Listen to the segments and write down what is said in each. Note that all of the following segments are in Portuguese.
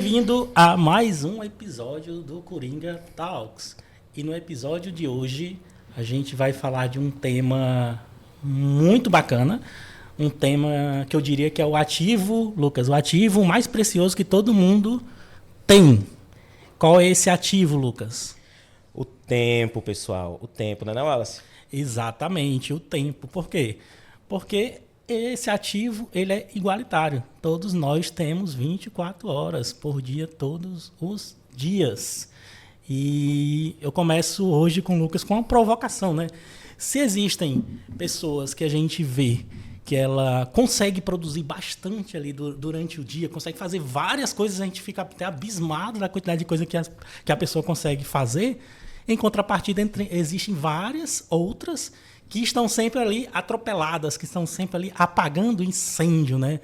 bem-vindo a mais um episódio do Coringa Talks. E no episódio de hoje a gente vai falar de um tema muito bacana, um tema que eu diria que é o ativo, Lucas, o ativo mais precioso que todo mundo tem. Qual é esse ativo, Lucas? O tempo, pessoal. O tempo, não é, Wallace? Exatamente, o tempo. Por quê? Porque esse ativo ele é igualitário. Todos nós temos 24 horas por dia, todos os dias. E eu começo hoje com o Lucas com uma provocação, né? Se existem pessoas que a gente vê que ela consegue produzir bastante ali durante o dia, consegue fazer várias coisas, a gente fica até abismado da quantidade de coisa que a pessoa consegue fazer. Em contrapartida, existem várias outras que estão sempre ali atropeladas, que estão sempre ali apagando incêndio, né?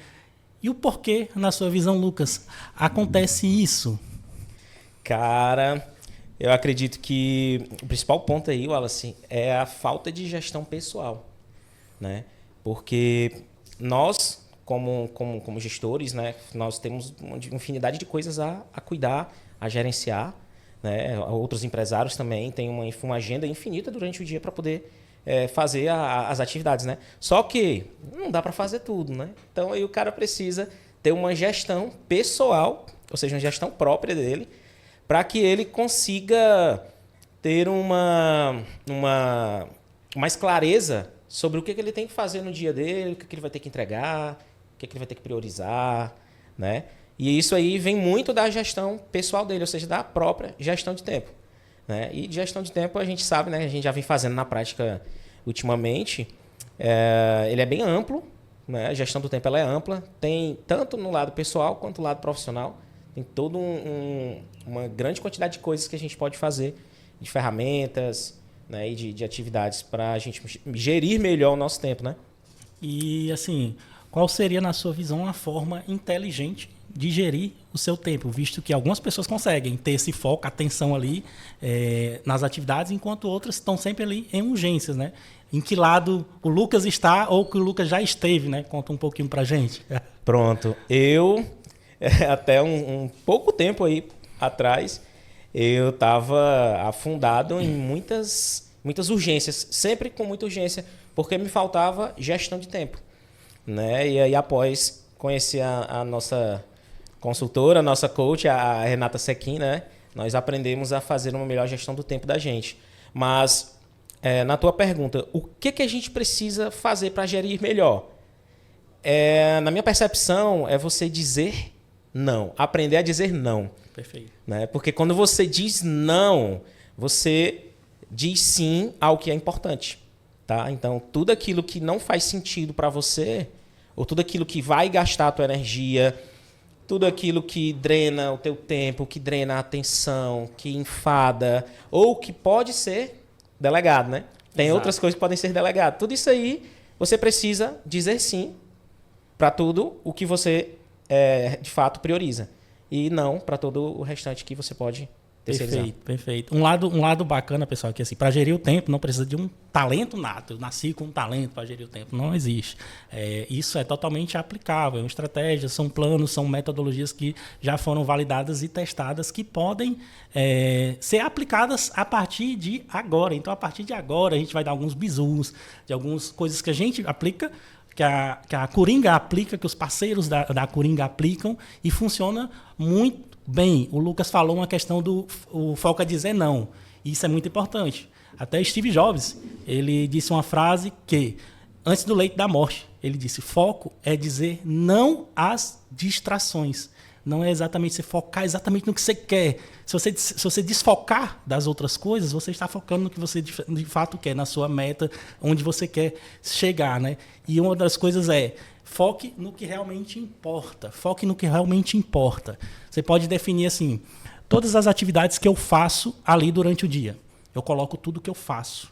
E o porquê, na sua visão, Lucas, acontece isso? Cara, eu acredito que o principal ponto aí, Wallace, é a falta de gestão pessoal, né? Porque nós, como gestores, né, nós temos uma infinidade de coisas a cuidar, a gerenciar, né? Outros empresários também têm uma agenda infinita durante o dia para poder fazer as atividades, né? Só que não dá para fazer tudo, né? Então aí o cara precisa ter uma gestão pessoal, ou seja, uma gestão própria dele, para que ele consiga ter mais clareza sobre o que ele tem que fazer no dia dele, o que ele vai ter que entregar, o que ele vai ter que priorizar, né? E isso aí vem muito da gestão pessoal dele, ou seja, da própria gestão de tempo, né? E de gestão de tempo a gente sabe, né? A gente já vem fazendo na prática ultimamente. Ele é bem amplo, né? A gestão do tempo ela é ampla, tem tanto no lado pessoal quanto no lado profissional. Tem toda uma grande quantidade de coisas que a gente pode fazer, de ferramentas, né? E de atividades para a gente gerir melhor o nosso tempo, né? E assim, qual seria, na sua visão, uma forma inteligente de gerir o seu tempo, visto que algumas pessoas conseguem ter esse foco, atenção ali nas atividades, enquanto outras estão sempre ali em urgências, né? Em que lado o Lucas está ou que o Lucas já esteve, né? Conta um pouquinho pra gente. Pronto. Eu, até um pouco tempo aí atrás, eu estava afundado em muitas urgências, sempre com muita urgência, porque me faltava gestão de tempo, né? E aí, após conhecer a nossa consultora, a nossa coach, a Renata Sequin, né? Nós aprendemos a fazer uma melhor gestão do tempo da gente. Mas, na tua pergunta, o que a gente precisa fazer para gerir melhor? Na minha percepção, é você dizer não, aprender a dizer não. Perfeito. Né? Porque quando você diz não, você diz sim ao que é importante. Tá? Então, tudo aquilo que não faz sentido para você, ou tudo aquilo que vai gastar a tua energia, tudo aquilo que drena o teu tempo, que drena a atenção, que enfada, ou que pode ser delegado, né? Tem Exato. outras coisas que podem ser delegadas. Tudo isso aí, você precisa dizer sim para tudo o que você, de fato, prioriza. E não para todo o restante que você pode terceirizar. Perfeito. Um lado bacana, pessoal, é que assim, para gerir o tempo não precisa de um talento nato. Eu nasci com um talento para gerir o tempo. Não existe. Isso é totalmente aplicável. É uma estratégia, são planos, são metodologias que já foram validadas e testadas que podem ser aplicadas a partir de agora. Então, a partir de agora, a gente vai dar alguns bizus, de algumas coisas que a gente aplica, que a Coringa aplica, que os parceiros da Coringa aplicam e funciona muito bem. O Lucas falou uma questão o foco é dizer não. Isso é muito importante. Até Steve Jobs, ele disse uma frase que, antes do leito da morte, ele disse, foco é dizer não às distrações. Não é exatamente você focar exatamente no que você quer. Se você desfocar das outras coisas, você está focando no que você de fato quer, na sua meta, onde você quer chegar, né? E uma das coisas foque no que realmente importa. Foque no que realmente importa. Você pode definir assim, todas as atividades que eu faço ali durante o dia. Eu coloco tudo que eu faço.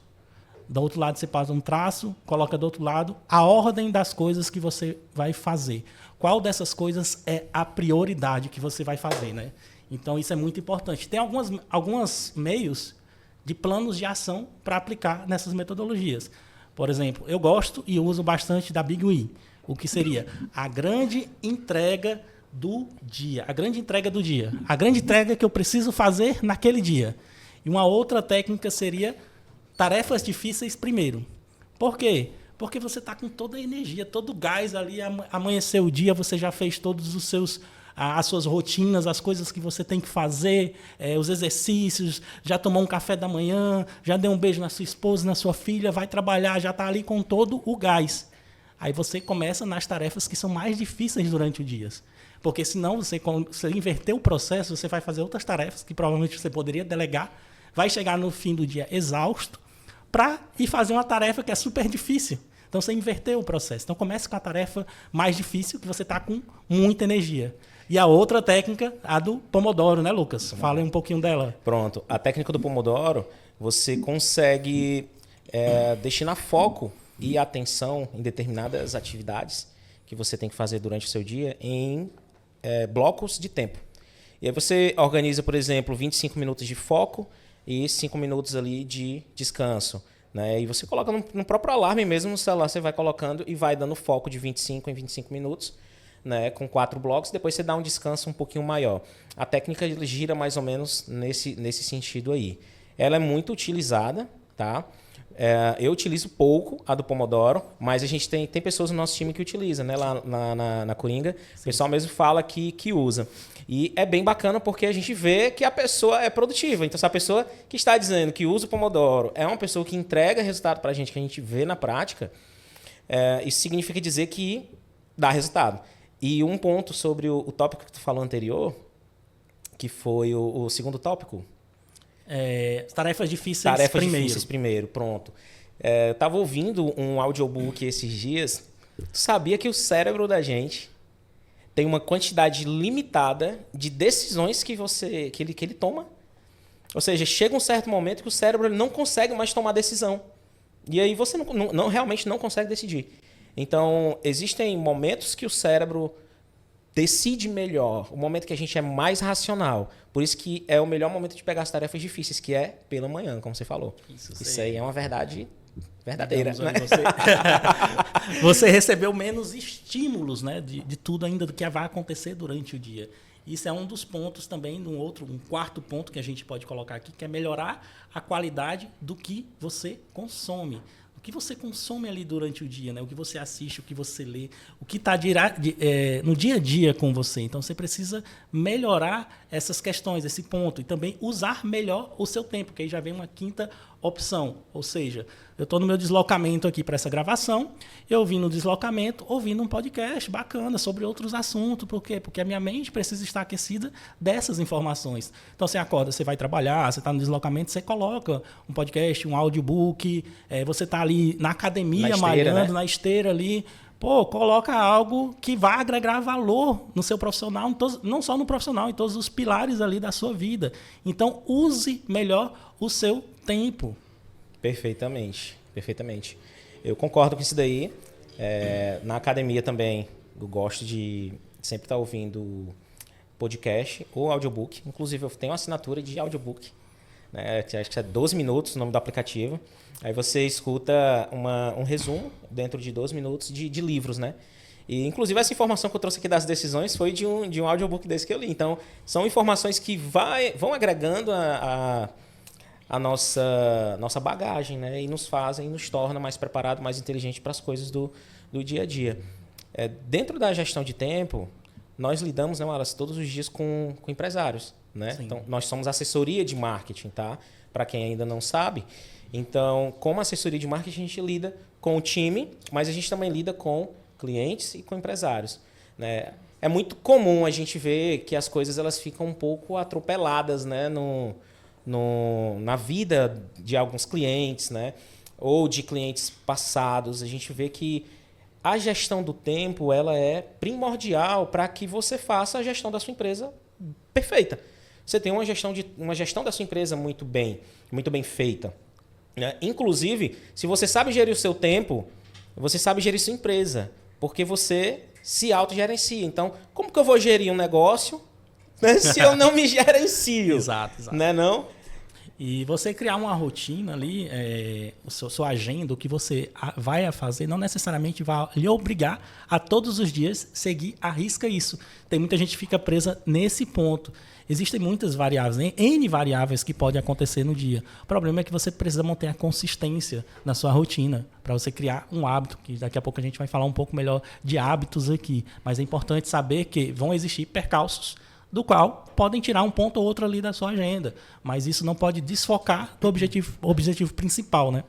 Do outro lado você faz um traço, coloca do outro lado a ordem das coisas que você vai fazer. Qual dessas coisas é a prioridade que você vai fazer, né? Então isso é muito importante. Tem alguns meios de planos de ação para aplicar nessas metodologias. Por exemplo, eu gosto e uso bastante da Big Win. O que seria a grande entrega do dia, a grande entrega do dia, a grande entrega que eu preciso fazer naquele dia. E uma outra técnica seria tarefas difíceis primeiro. Por quê? Porque você está com toda a energia, todo o gás ali, amanheceu o dia, você já fez todos as suas rotinas, as coisas que você tem que fazer, os exercícios, já tomou um café da manhã, já deu um beijo na sua esposa, na sua filha, vai trabalhar, já está ali com todo o gás. Aí você começa nas tarefas que são mais difíceis durante o dia. Porque senão você inverter o processo, você vai fazer outras tarefas que provavelmente você poderia delegar, vai chegar no fim do dia exausto para ir fazer uma tarefa que é super difícil. Então você inverteu o processo. Então comece com a tarefa mais difícil, que você está com muita energia. E a outra técnica, a do Pomodoro, né, Lucas? Fala um pouquinho dela. Pronto. A técnica do Pomodoro, você consegue destinar foco e atenção em determinadas atividades que você tem que fazer durante o seu dia em blocos de tempo. E aí você organiza, por exemplo, 25 minutos de foco e 5 minutos ali de descanso. Né? E você coloca no próprio alarme mesmo no celular, você vai colocando e vai dando foco de 25 em 25 minutos, né? Com 4 blocos, depois você dá um descanso um pouquinho maior. A técnica gira mais ou menos nesse sentido aí. Ela é muito utilizada, tá? Eu utilizo pouco a do Pomodoro, mas a gente tem pessoas no nosso time que utiliza, né? Lá na Coringa. Sim. O pessoal mesmo fala que usa. E é bem bacana porque a gente vê que a pessoa é produtiva. Então, se a pessoa que está dizendo que usa o Pomodoro é uma pessoa que entrega resultado para a gente, que a gente vê na prática, isso significa dizer que dá resultado. E um ponto sobre o tópico que tu falou anterior, que foi o segundo tópico. Tarefas difíceis primeiro, pronto. Eu estava ouvindo um audiobook esses dias. Tu sabia que o cérebro da gente tem uma quantidade limitada de decisões que ele toma? Ou seja, chega um certo momento que o cérebro não consegue mais tomar decisão. E aí você realmente não consegue decidir. Então, existem momentos que o cérebro decide melhor, o momento que a gente é mais racional. Por isso que é o melhor momento de pegar as tarefas difíceis, que é pela manhã, como você falou. Isso aí é uma verdade verdadeira. Né? Você recebeu menos estímulos, né, de tudo ainda do que vai acontecer durante o dia. Isso é um dos pontos também, um quarto ponto que a gente pode colocar aqui, que é melhorar a qualidade do que você consome. O que você consome ali durante o dia, né? O que você assiste, o que você lê, o que está no dia a dia com você. Então, você precisa melhorar essas questões, esse ponto. E também usar melhor o seu tempo, que aí já vem uma quinta opção. Ou seja, eu estou no meu deslocamento aqui para essa gravação, eu vim no deslocamento ouvindo um podcast bacana sobre outros assuntos. Por quê? Porque a minha mente precisa estar aquecida dessas informações. Então, você acorda, você vai trabalhar, você está no deslocamento, você coloca um podcast, um audiobook, você está ali na academia, malhando, né? Na esteira ali. Coloca algo que vai agregar valor no seu profissional, não só no profissional, em todos os pilares ali da sua vida. Então, use melhor o seu tempo. Perfeitamente. Eu concordo com isso daí. Na academia também, eu gosto de sempre estar ouvindo podcast ou audiobook. Inclusive, eu tenho uma assinatura de audiobook, né, que acho que é 12 minutos o nome do aplicativo. Aí você escuta um resumo dentro de 12 minutos de livros, né? E, inclusive, essa informação que eu trouxe aqui das decisões foi de um audiobook desse que eu li. Então, são informações que vão agregando a nossa bagagem, né? E nos torna mais preparado, mais inteligente para as coisas do dia a dia. Dentro da gestão de tempo, nós lidamos, né, Wallace, todos os dias com empresários, né? Então, nós somos assessoria de marketing, tá? Para quem ainda não sabe. Então, como assessoria de marketing, a gente lida com o time, mas a gente também lida com clientes e com empresários, né? É muito comum a gente ver que as coisas elas ficam um pouco atropeladas, né? Na vida de alguns clientes, né? Ou de clientes passados. A gente vê que a gestão do tempo ela é primordial para que você faça a gestão da sua empresa perfeita. Você tem uma gestão da sua empresa muito bem feita. Inclusive, se você sabe gerir o seu tempo, você sabe gerir sua empresa, porque você se autogerencia. Então, como que eu vou gerir um negócio, né, se eu não me gerencio? Exato. Né, não? E você criar uma rotina ali, sua agenda, o que você vai a fazer, não necessariamente vai lhe obrigar a todos os dias seguir à risca isso. Tem muita gente que fica presa nesse ponto. Existem muitas variáveis, N variáveis que podem acontecer no dia. O problema é que você precisa manter a consistência na sua rotina para você criar um hábito, que daqui a pouco a gente vai falar um pouco melhor de hábitos aqui. Mas é importante saber que vão existir percalços, do qual podem tirar um ponto ou outro ali da sua agenda. Mas isso não pode desfocar do objetivo principal, né?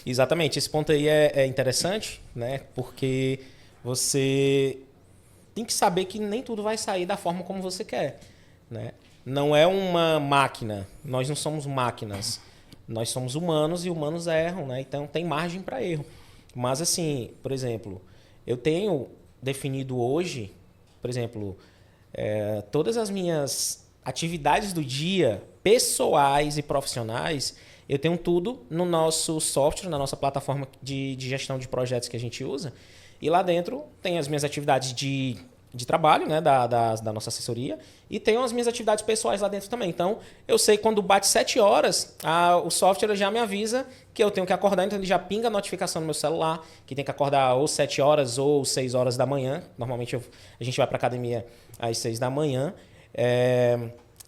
Exatamente. Esse ponto aí é interessante, né? Porque você tem que saber que nem tudo vai sair da forma como você quer, né? Não é uma máquina. Nós não somos máquinas. Nós somos humanos e humanos erram, né? Então tem margem para erro. Mas assim, por exemplo, eu tenho definido hoje, por exemplo, todas as minhas atividades do dia, pessoais e profissionais, eu tenho tudo no nosso software, na nossa plataforma de gestão de projetos que a gente usa. E lá dentro tem as minhas atividades de trabalho, né, da nossa assessoria, e tenho as minhas atividades pessoais lá dentro também. Então, eu sei quando bate 7 horas, o software já me avisa que eu tenho que acordar, então ele já pinga a notificação no meu celular, que tem que acordar ou 7 horas ou 6 horas da manhã. Normalmente a gente vai para a academia às 6 da manhã.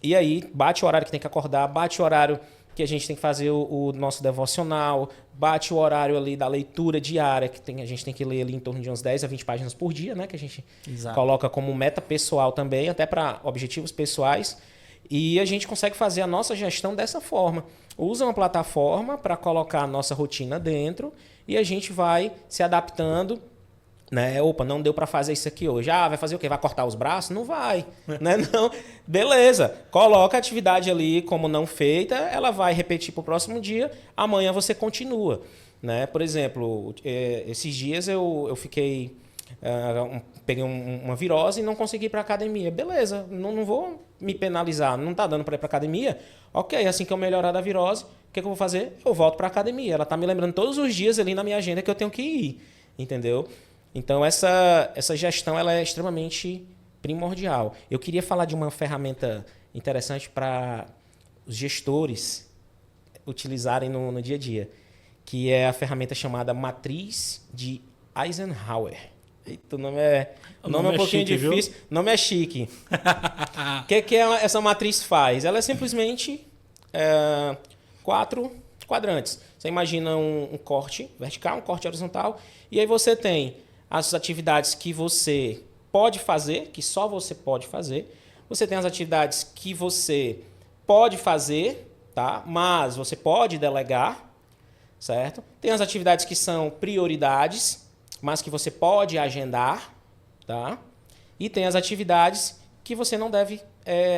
E aí, bate o horário que tem que acordar, bate o horário que a gente tem que fazer o nosso devocional, bate o horário ali da leitura diária, que a gente tem que ler ali em torno de uns 10 a 20 páginas por dia, né? Que a gente coloca como meta pessoal também, até para objetivos pessoais. E a gente consegue fazer a nossa gestão dessa forma. Usa uma plataforma para colocar a nossa rotina dentro e a gente vai se adaptando, né? Opa, não deu para fazer isso aqui hoje. Vai fazer o quê? Vai cortar os braços? Não vai. Né? Não. Beleza. Coloca a atividade ali como não feita, ela vai repetir para o próximo dia, amanhã você continua. Né? Por exemplo, esses dias eu fiquei... peguei uma virose e não consegui ir para a academia. Beleza, não vou me penalizar. Não está dando para ir para a academia? Ok, assim que eu melhorar da virose, o que eu vou fazer? Eu volto para a academia. Ela está me lembrando todos os dias ali na minha agenda que eu tenho que ir. Entendeu? Então, essa gestão ela é extremamente primordial. Eu queria falar de uma ferramenta interessante para os gestores utilizarem no dia a dia, que é a ferramenta chamada Matriz de Eisenhower. Eita, o nome é um pouquinho chique, difícil. O nome é chique. O que essa matriz faz? Ela é simplesmente 4 quadrantes. Você imagina um corte vertical, um corte horizontal, e aí você tem as atividades que você pode fazer, que só você pode fazer. Você tem as atividades que você pode fazer, tá? Mas você pode delegar, certo? Tem as atividades que são prioridades, mas que você pode agendar, tá? E tem as atividades que você não deve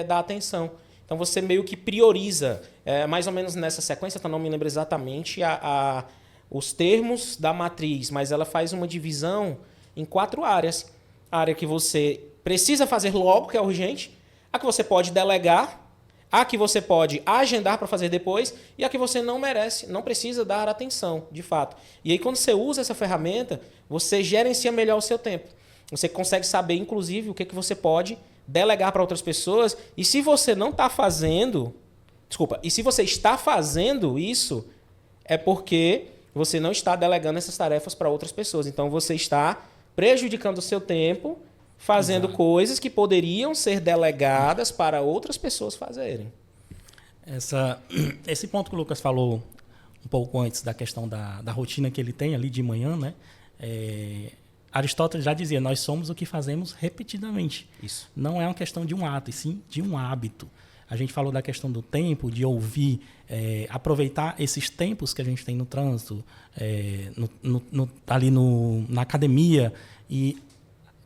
dar atenção. Então, você meio que prioriza, mais ou menos nessa sequência, então não me lembro exatamente os termos da matriz, mas ela faz uma divisão em 4 áreas. A área que você precisa fazer logo, que é urgente, a que você pode delegar, a que você pode agendar para fazer depois e a que você não merece, não precisa dar atenção, de fato. E aí, quando você usa essa ferramenta, você gerencia melhor o seu tempo. Você consegue saber, inclusive, o que você pode delegar para outras pessoas. E se você não está fazendo... e se você está fazendo isso, é porque você não está delegando essas tarefas para outras pessoas. Então, você está prejudicando o seu tempo fazendo coisas que poderiam ser delegadas para outras pessoas fazerem. Esse ponto que o Lucas falou um pouco antes da questão da rotina que ele tem ali de manhã, né? Aristóteles já dizia, nós somos o que fazemos repetidamente. Isso. Não é uma questão de um ato, e sim de um hábito. A gente falou da questão do tempo, de ouvir, aproveitar esses tempos que a gente tem no trânsito, ali na academia, e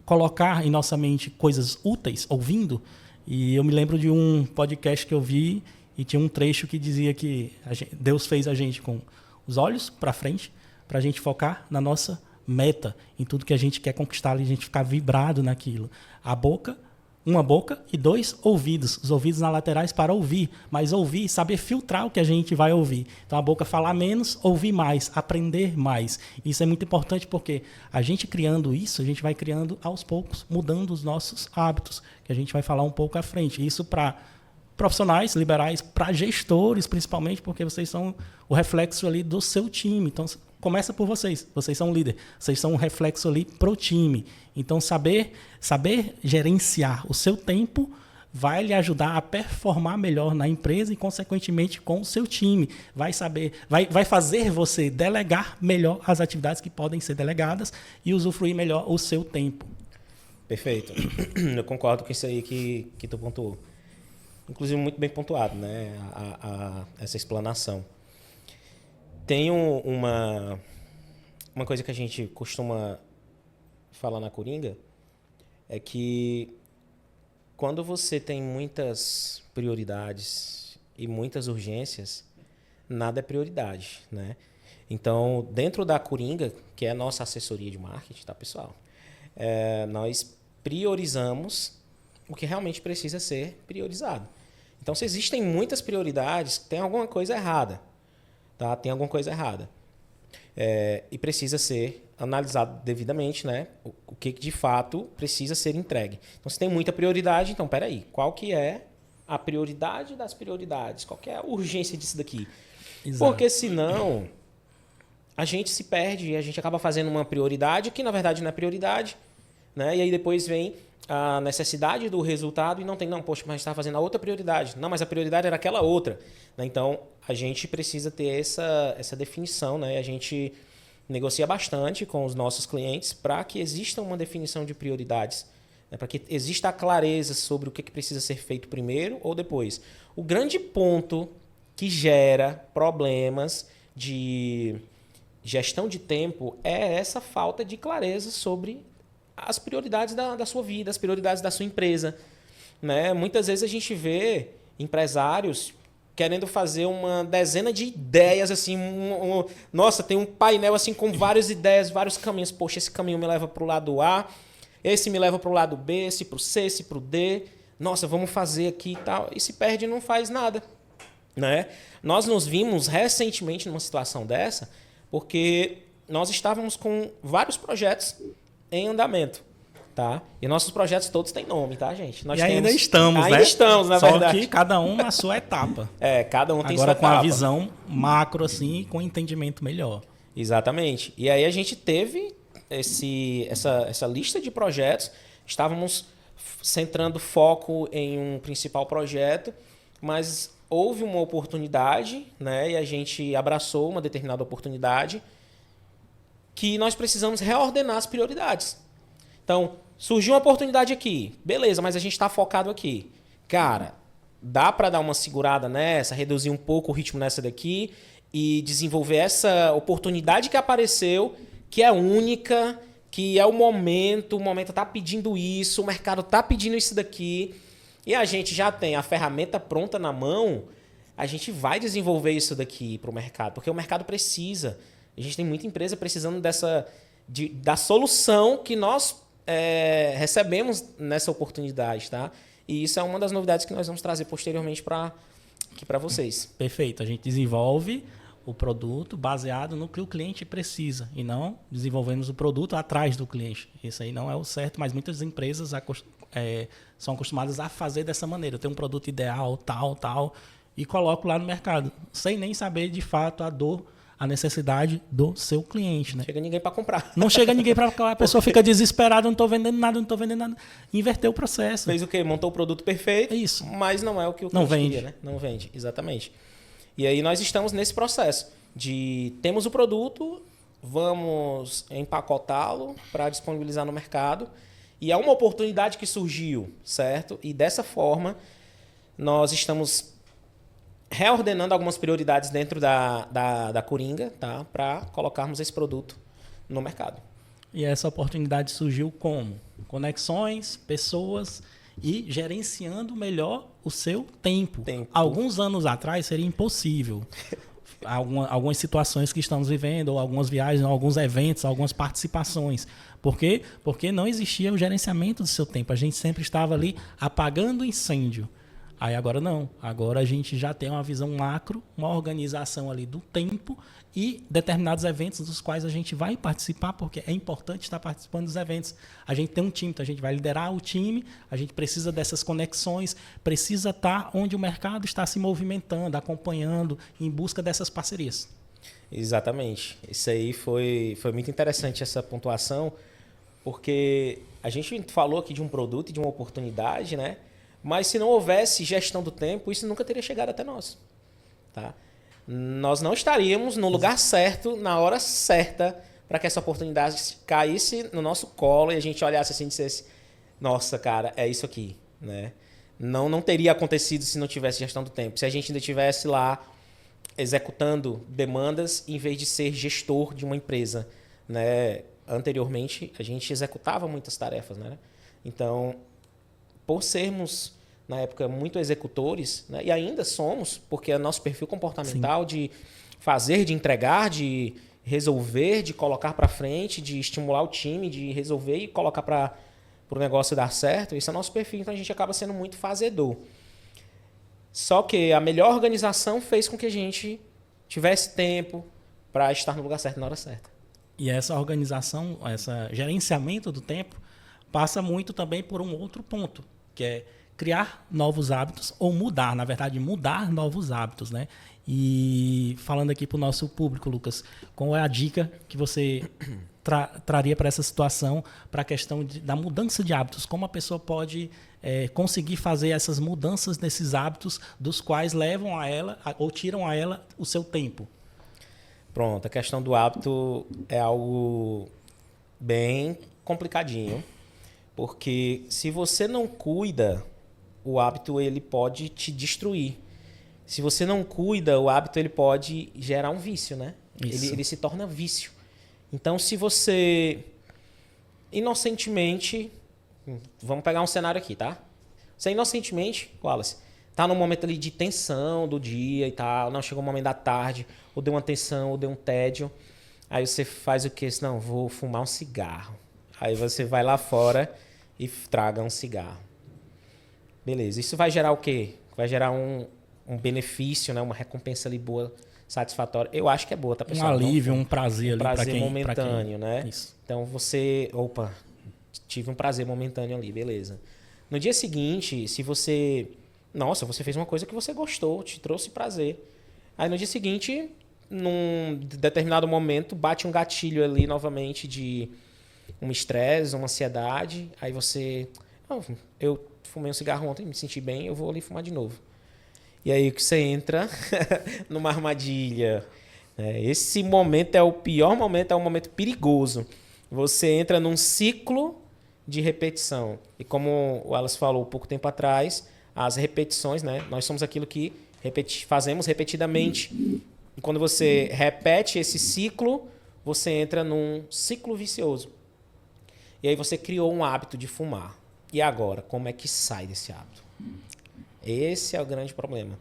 colocar em nossa mente coisas úteis, ouvindo. E eu me lembro de um podcast que eu vi e tinha um trecho que dizia que Deus fez a gente com os olhos para frente, para a gente focar na nossa meta, em tudo que a gente quer conquistar, a gente ficar vibrado naquilo. Uma boca e 2 ouvidos. Os ouvidos nas laterais para ouvir, mas ouvir, saber filtrar o que a gente vai ouvir. Então, a boca falar menos, ouvir mais, aprender mais. Isso é muito importante porque a gente criando isso, a gente vai criando aos poucos, mudando os nossos hábitos, que a gente vai falar um pouco à frente. Isso para profissionais liberais para gestores, principalmente, porque vocês são o reflexo ali do seu time. Então, começa por vocês. Vocês são o líder. Vocês são um reflexo ali pro time. Então, saber gerenciar o seu tempo vai lhe ajudar a performar melhor na empresa e, consequentemente, com o seu time. Vai fazer você delegar melhor as atividades que podem ser delegadas e usufruir melhor o seu tempo. Perfeito. Eu concordo com isso aí que tu pontuou. Inclusive, muito bem pontuado, né? Essa explanação. Tem uma coisa que a gente costuma falar na Coringa, é que quando você tem muitas prioridades e muitas urgências, nada é prioridade, né? Então, dentro da Coringa, que é a nossa assessoria de marketing, tá, pessoal? Nós priorizamos o que realmente precisa ser priorizado. Então, se existem muitas prioridades, tem alguma coisa errada, tá? Tem alguma coisa errada. E precisa ser analisado devidamente, né? O que de fato precisa ser entregue. Então, se tem muita prioridade, então, peraí, qual que é a prioridade das prioridades? Qual que é a urgência disso daqui? Exato. Porque senão a gente se perde e a gente acaba fazendo uma prioridade que, na verdade, não é prioridade, né? E aí depois vem a necessidade do resultado e não tem, poxa, mas a gente estava fazendo a outra prioridade. Não, mas a prioridade era aquela outra. Então, a gente precisa ter essa definição, né? A gente negocia bastante com os nossos clientes para que exista uma definição de prioridades, né? Para que exista a clareza sobre o que precisa ser feito primeiro ou depois. O grande ponto que gera problemas de gestão de tempo é essa falta de clareza sobre as prioridades da sua vida, as prioridades da sua empresa, né? Muitas vezes a gente vê empresários querendo fazer uma dezena de ideias, assim, nossa, tem um painel assim com várias ideias, vários caminhos. Poxa, esse caminho me leva para o lado A, esse me leva para o lado B, esse para o C, esse para o D. Nossa, vamos fazer aqui e tal. E se perde e não faz nada, né? Nós nos vimos recentemente numa situação dessa, porque nós estávamos com vários projetos em andamento, tá? E nossos projetos todos têm nome, tá, gente? Nós ainda estamos, né? Ainda estamos, na verdade. Só que cada um na sua etapa. Cada um tem agora sua com etapa. A visão macro, assim, com entendimento melhor. Exatamente. E aí a gente teve essa lista de projetos, estávamos centrando foco em um principal projeto, mas houve uma oportunidade, né? E a gente abraçou uma determinada oportunidade que nós precisamos reordenar as prioridades. Então, surgiu uma oportunidade aqui. Beleza, mas a gente está focado aqui. Cara, dá para dar uma segurada nessa, reduzir um pouco o ritmo nessa daqui e desenvolver essa oportunidade que apareceu, que é única, que é o momento está pedindo isso, o mercado está pedindo isso daqui, e a gente já tem a ferramenta pronta na mão, a gente vai desenvolver isso daqui para o mercado, porque o mercado precisa. A gente tem muita empresa precisando da solução que nós recebemos nessa oportunidade, tá? E isso é uma das novidades que nós vamos trazer posteriormente aqui para vocês. Perfeito. A gente desenvolve o produto baseado no que o cliente precisa e não desenvolvemos o produto atrás do cliente. Isso aí não é o certo, mas muitas empresas são acostumadas a fazer dessa maneira. Eu tenho um produto ideal, tal, e coloco lá no mercado, sem nem saber de fato a necessidade do seu cliente, né? Não chega ninguém para comprar. Não chega ninguém para comprar. A pessoa fica desesperada, não estou vendendo nada. Inverteu o processo. Fez o quê? Montou o produto perfeito, isso. Mas não é o que o cliente queria, né? Não vende, exatamente. E aí nós estamos nesse processo de temos o produto, vamos empacotá-lo para disponibilizar no mercado. E é uma oportunidade que surgiu, certo? E dessa forma, nós estamos reordenando algumas prioridades dentro da Coringa, tá? Para colocarmos esse produto no mercado. E essa oportunidade surgiu como? Conexões, pessoas e gerenciando melhor o seu tempo. Alguns anos atrás seria impossível. Algumas situações que estamos vivendo, ou algumas viagens, alguns eventos, algumas participações. Por quê? Porque não existia o gerenciamento do seu tempo. A gente sempre estava ali apagando o incêndio. Aí agora não. Agora a gente já tem uma visão macro, uma organização ali do tempo e determinados eventos dos quais a gente vai participar, porque é importante estar participando dos eventos. A gente tem um time, então a gente vai liderar o time, a gente precisa dessas conexões, precisa estar onde o mercado está se movimentando, acompanhando, em busca dessas parcerias. Exatamente. Isso aí foi muito interessante, essa pontuação, porque a gente falou aqui de um produto e de uma oportunidade, né? Mas se não houvesse gestão do tempo, isso nunca teria chegado até nós. Tá? Nós não estaríamos no lugar certo, na hora certa, para que essa oportunidade caísse no nosso colo e a gente olhasse assim e dissesse, nossa, cara, é isso aqui. Né? Não teria acontecido se não tivesse gestão do tempo. Se a gente ainda estivesse lá executando demandas em vez de ser gestor de uma empresa. Né? Anteriormente, a gente executava muitas tarefas. Né? Então, por sermos, na época, muito executores, né? E ainda somos, porque é nosso perfil comportamental Sim. de fazer, de entregar, de resolver, de colocar para frente, de estimular o time, de resolver e colocar para o negócio dar certo, isso é nosso perfil, então a gente acaba sendo muito fazedor. Só que a melhor organização fez com que a gente tivesse tempo para estar no lugar certo na hora certa. E essa organização, esse gerenciamento do tempo, passa muito também por um outro ponto, que é criar novos hábitos, ou mudar, na verdade, mudar novos hábitos, né? E falando aqui para o nosso público, Lucas, qual é a dica que você traria para essa situação, para a questão da mudança de hábitos? Como a pessoa pode conseguir fazer essas mudanças nesses hábitos, dos quais levam a ela, ou tiram a ela o seu tempo? Pronto, a questão do hábito é algo bem complicadinho, porque se você não cuida, o hábito ele pode te destruir. Se você não cuida, o hábito ele pode gerar um vício, né? Ele se torna vício. Então, se você inocentemente... Vamos pegar um cenário aqui, tá? Você inocentemente, Wallace, tá num momento ali de tensão do dia e tal, não, chegou o momento da tarde, ou deu uma tensão, ou deu um tédio. Aí você faz o quê? Não, vou fumar um cigarro. Aí você vai lá fora e traga um cigarro. Beleza, isso vai gerar o quê? Vai gerar um benefício, né? Uma recompensa ali boa, satisfatória. Eu acho que é boa, tá, pessoal? Um alívio, um prazer ali. Prazer momentâneo, né? Isso. Então você... Opa, tive um prazer momentâneo ali, beleza. No dia seguinte, se você... Nossa, você fez uma coisa que você gostou, te trouxe prazer. Aí no dia seguinte, num determinado momento, bate um gatilho ali novamente de um estresse, uma ansiedade. Aí você... Eu fumei um cigarro ontem, me senti bem, eu vou ali fumar de novo. E aí que você entra numa armadilha. Esse momento é o pior momento, é um momento perigoso. Você entra num ciclo de repetição. E como o Wallace falou pouco tempo atrás, as repetições, né? Nós somos aquilo que fazemos repetidamente. E quando você repete esse ciclo, você entra num ciclo vicioso. E aí você criou um hábito de fumar. E agora, como é que sai desse hábito? Esse é o grande problema.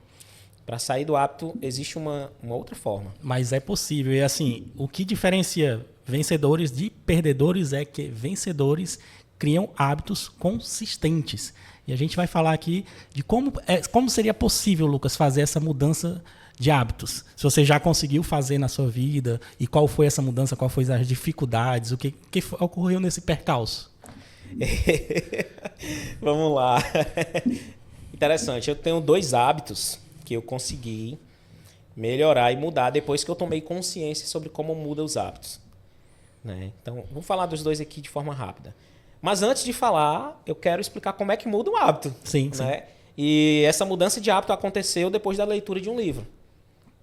Para sair do hábito, existe uma outra forma. Mas é possível. E assim, o que diferencia vencedores de perdedores é que vencedores criam hábitos consistentes. E a gente vai falar aqui de como seria possível, Lucas, fazer essa mudança de hábitos. Se você já conseguiu fazer na sua vida, e qual foi essa mudança, qual foram as dificuldades, o que ocorreu nesse percalço? Vamos lá. Interessante. Eu tenho 2 hábitos que eu consegui melhorar e mudar depois que eu tomei consciência sobre como muda os hábitos. Né? Então, vou falar dos 2 aqui de forma rápida. Mas antes de falar, eu quero explicar como é que muda um hábito. Sim, né? E essa mudança de hábito aconteceu depois da leitura de um livro.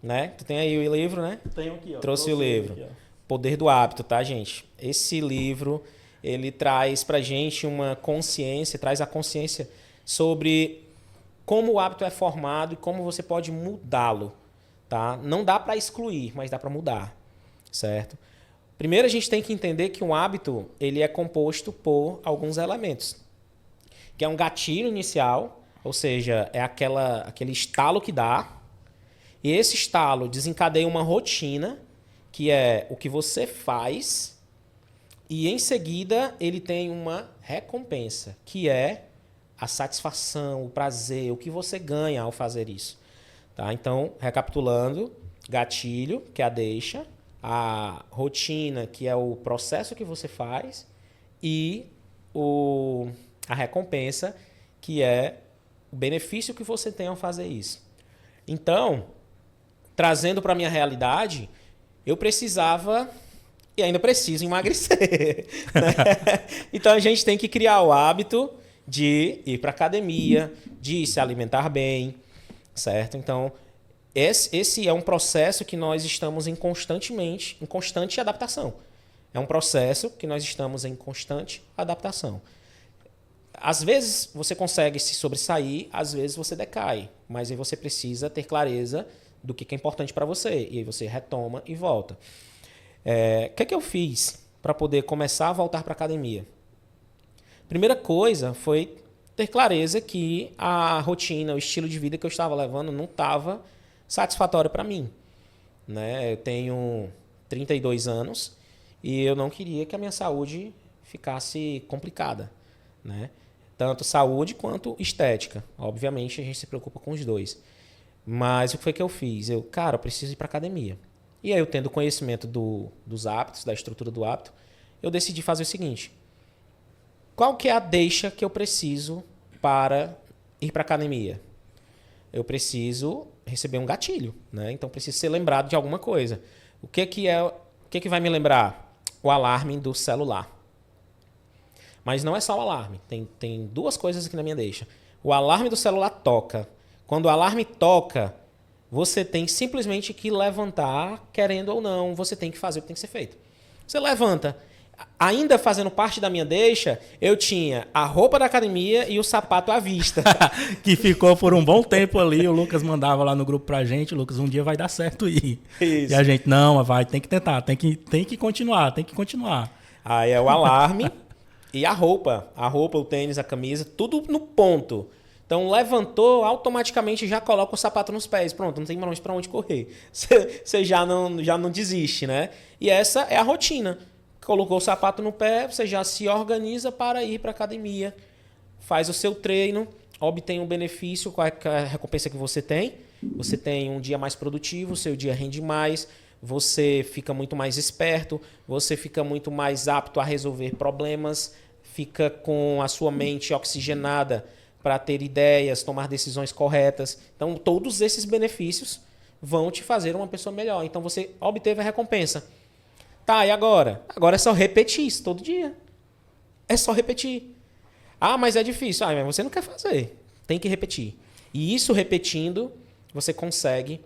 Né? Tu tem aí o livro, né? Tenho aqui, ó. Trouxe o livro. Aqui, Poder do Hábito, tá, gente? Esse livro, ele traz pra gente uma consciência, traz a consciência sobre como o hábito é formado e como você pode mudá-lo, tá? Não dá para excluir, mas dá para mudar, certo? Primeiro a gente tem que entender que um hábito ele é composto por alguns elementos, que é um gatilho inicial, ou seja, é aquele estalo que dá, e esse estalo desencadeia uma rotina, que é o que você faz, e em seguida ele tem uma recompensa, que é a satisfação, o prazer, o que você ganha ao fazer isso. Tá? Então, recapitulando, gatilho, que é a deixa, a rotina, que é o processo que você faz, e a recompensa, que é o benefício que você tem ao fazer isso. Então, trazendo para a minha realidade, eu precisava e ainda preciso emagrecer. Né? Então, a gente tem que criar o hábito de ir para a academia, de se alimentar bem, certo? Então, esse é um processo que nós estamos em constante adaptação. É um processo que nós estamos em constante adaptação. Às vezes você consegue se sobressair, às vezes você decai, mas aí você precisa ter clareza do que é importante para você. E aí você retoma e volta. O que eu fiz para poder começar a voltar para a academia? Primeira coisa foi ter clareza que a rotina, o estilo de vida que eu estava levando não estava satisfatório para mim. Né? Eu tenho 32 anos e eu não queria que a minha saúde ficasse complicada. Né? Tanto saúde quanto estética. Obviamente, a gente se preocupa com os dois. Mas o que foi que eu fiz? Eu preciso ir para a academia. E aí, eu tendo conhecimento dos hábitos, da estrutura do hábito, eu decidi fazer o seguinte. Qual que é a deixa que eu preciso para ir para a academia? Eu preciso receber um gatilho, né? Então, preciso ser lembrado de alguma coisa. O que vai me lembrar? O alarme do celular. Mas não é só o alarme. Tem duas coisas aqui na minha deixa. O alarme do celular toca. Quando o alarme toca, você tem simplesmente que levantar, querendo ou não, você tem que fazer o que tem que ser feito. Você levanta. Ainda fazendo parte da minha deixa, eu tinha a roupa da academia e o sapato à vista. Que ficou por um bom tempo ali, o Lucas mandava lá no grupo pra gente, Lucas, um dia vai dar certo ir. Isso. E a gente, não, tem que tentar, tem que continuar. Aí é o alarme e a roupa, o tênis, a camisa, tudo no ponto. Então, levantou, automaticamente já coloca o sapato nos pés. Pronto, não tem mais pra onde correr. Você já não desiste, né? E essa é a rotina. Colocou o sapato no pé, você já se organiza para ir para a academia. Faz o seu treino, obtém um benefício, qual é a recompensa que você tem. Você tem um dia mais produtivo, seu dia rende mais, você fica muito mais esperto, você fica muito mais apto a resolver problemas, fica com a sua mente oxigenada para ter ideias, tomar decisões corretas. Então, todos esses benefícios vão te fazer uma pessoa melhor. Então, você obteve a recompensa. Tá, e agora? Agora é só repetir isso todo dia. É só repetir. Ah, mas é difícil. Ah, mas você não quer fazer. Tem que repetir. E isso repetindo, você consegue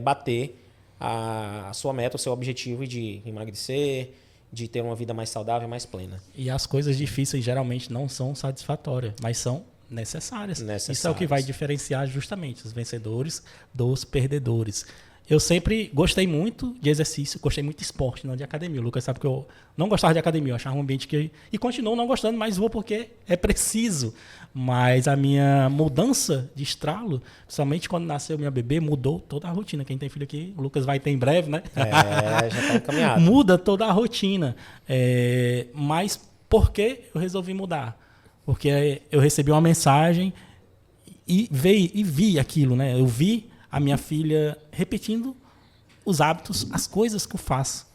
bater a sua meta, o seu objetivo de emagrecer, de ter uma vida mais saudável, mais plena. E as coisas difíceis geralmente não são satisfatórias, mas são necessárias. Isso é o que vai diferenciar justamente os vencedores dos perdedores. Eu sempre gostei muito de exercício, gostei muito de esporte, não de academia. O Lucas sabe que eu não gostava de academia, eu achava um ambiente que... E continuo não gostando, mas vou porque é preciso. Mas a minha mudança de estralo, principalmente quando nasceu minha bebê, mudou toda a rotina. Quem tem filho aqui, o Lucas vai ter em breve, né? Já está encaminhado. Muda toda a rotina. Mas por que eu resolvi mudar? Porque eu recebi uma mensagem e vi aquilo, né? Eu vi a minha filha repetindo os hábitos, as coisas que eu faço.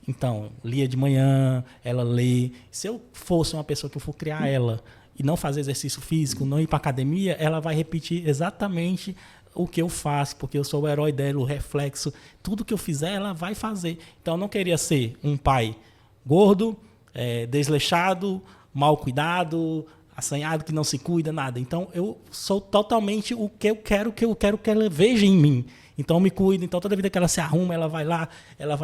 Então, lia de manhã, ela lê. Se eu fosse uma pessoa que eu for criar ela e não fazer exercício físico, não ir para academia, ela vai repetir exatamente o que eu faço, porque eu sou o herói dela, o reflexo. Tudo que eu fizer, ela vai fazer. Então, eu não queria ser um pai gordo, desleixado, mal cuidado, assanhado, que não se cuida, nada. Então, eu sou totalmente o que eu quero que ela veja em mim. Então, eu me cuido. Então, toda vida que ela se arruma, ela vai